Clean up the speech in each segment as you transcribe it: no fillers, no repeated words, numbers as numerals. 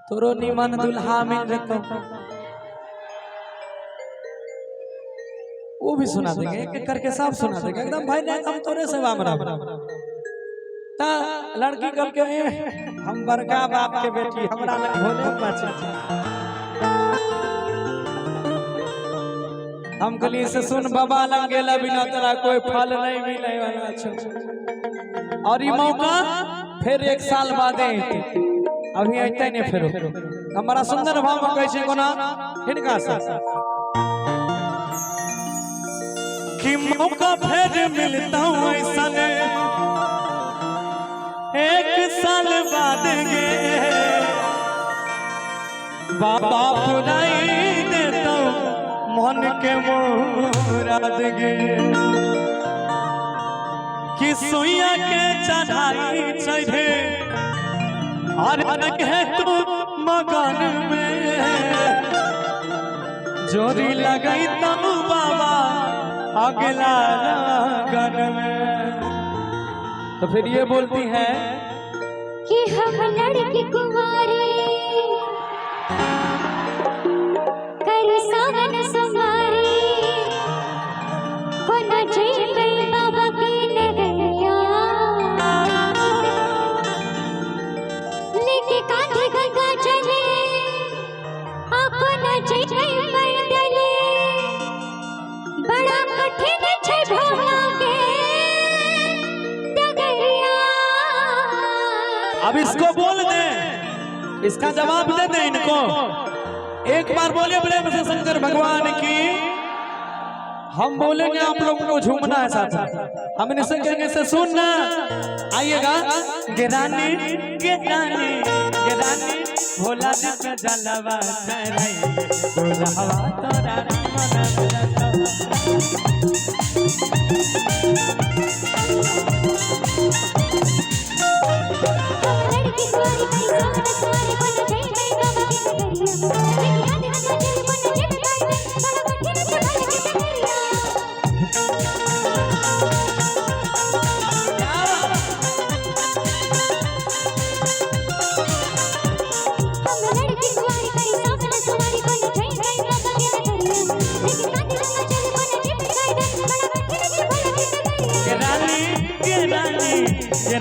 तोरो निमन दुल्हा मिल जतो वो भी सुना देंगे, एक एक करके सब सुना देंगे एकदम भाई नहीं हम तोरे से बामरा ता लड़की कल के हम बड़का बाप के बेटी हमरा लग भोले बाची हम कली से सुन बाबा लग गेला बिना तेरा कोई फल नहीं मिले वाला छ और ये मौका फिर एक साल बाद अभी अते नहीं फिर हमारा सुंदर भाव में कैसे कोना इनका सा कि मौका फिर मिलता हूँ ऐसा ने एक साल बाद गे बाबा पुराई देता मन के मुराद गे कि सुइया के चढ़ाई चढ़े और है तू मकान में जोरी लगाई तब बाबा अगला लगन में। तो फिर ये बोलती है कि हम लड़की कुंवारी कर सावन सुमारी को न जीवे बाबा की नगरिया लेके कांधे गंगा चले आपको न जीवे पैदले बड़ा कठिन छे भोला के नगरिया। अब इसको बोल दे, इसका जवाब दे दे इनको। एक बार बोले प्रेम से शंकर भगवान की। हम बोलेंगे आप लोगों को झूमना है साथ साथ हम इनसे कहेंगे से सुनना आइएगा गिरानी गिरानी गिरानी भोला जी पे जलवा चढ़ाई दुल्हवा तोरा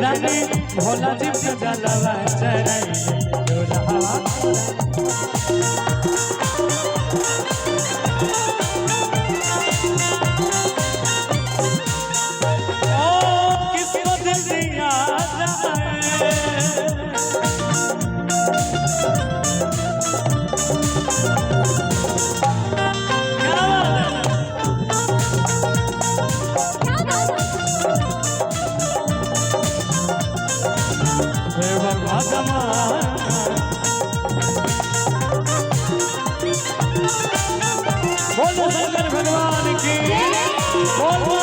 रानी भोला जी पे जलवा चढ़ाई दुल्हवा ओ किसको दिया बोलो शंकर भगवान की बोलो।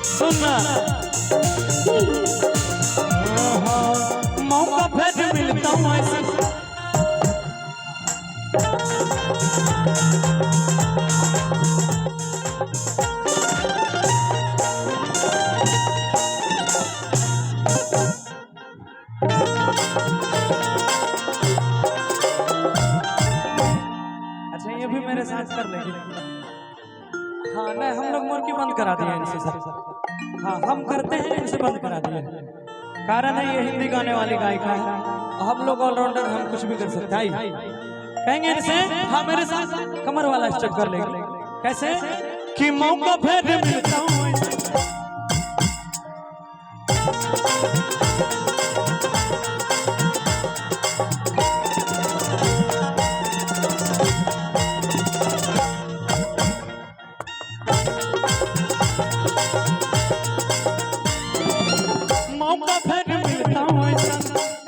सुनना मौका फिर मिलता हूँ ऐसे मेरे साथ कर लेंगे। हाँ नहीं हम लोग मुर्गी बंद करा दिए इनसे सर। हाँ हम करते हैं इनसे बंद करा दिए कारण है ये हिंदी गाने वाली गायिका है हम लोग ऑलराउंडर हम कुछ भी कर सकते हैं कहेंगे इनसे। हाँ मेरे साथ कमर वाला स्टेप कर लेंगे कैसे कि मौका फिर मिलता हूँ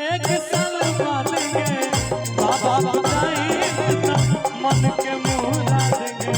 एक साल बाद गे बाबा मन के मुराद गे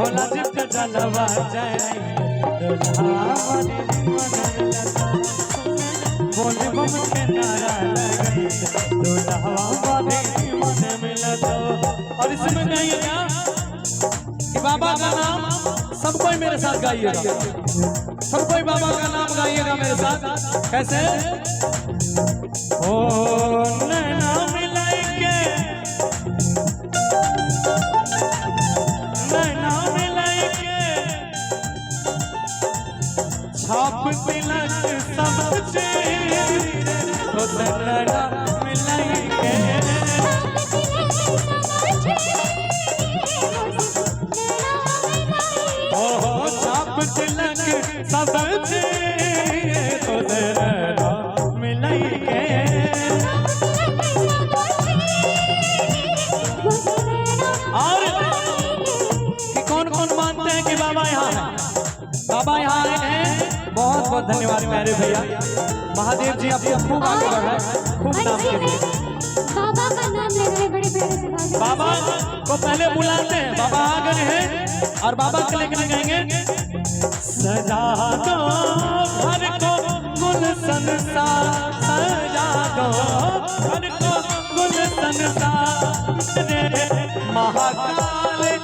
भोला जी पे जलवा चढ़ाई बोले बम के नारा लगाई दुल्हा बाबी मन मिलता। और इसमें गाइएगा कि बाबा का नाम सब कोई मेरे साथ गाइएगा, सब कोई बाबा का नाम गाइएगा मेरे साथ। कैसे? ओ नैना मिलाई के, नैना मिलाई के छाप तिलक सब चीज तो नैना मिलाई के ओ छाप तिलक सब चीज तो नैना मिलाई के। और कि कौन कौन मानते हैं कि बाबा यहाँ है? बाबा यहाँ आए हैं। बहुत बहुत धन्यवाद मेरे भैया। महादेव जी आपको खूब आगे बढ़ाए, खूब नाम कीजिए। बाबा का नाम ले रहे बड़े प्यारे से गाते हैं। बाबा को पहले बुलाते हैं, बाबा आ गए हैं और बाबा के लेकर गाएंगे सजा दो घर को गुल संसार, सजा दो घर को गुल संसार रे महाकाल आए।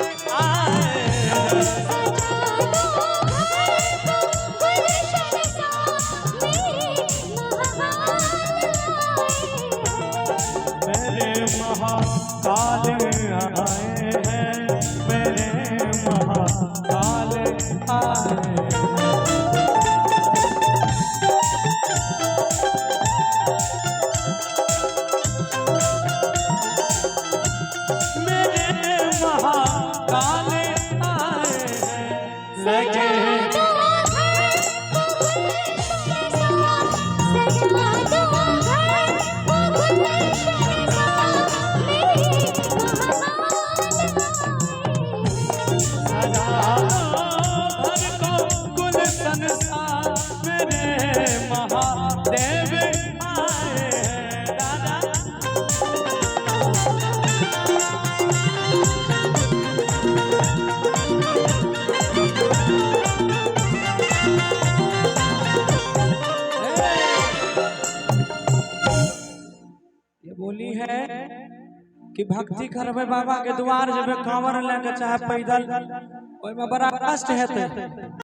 मेरे महाकाल आए हैं, मेरे महाकाल आए। मेरे महाकाल आए हैं, लगे महादेव आए हैं दादा। ये बोली है कि भक्ति करबे बाबा के द्वार जब कांवर लेके चाहे पैदल ओय में बड़ा कष्ट हेतै।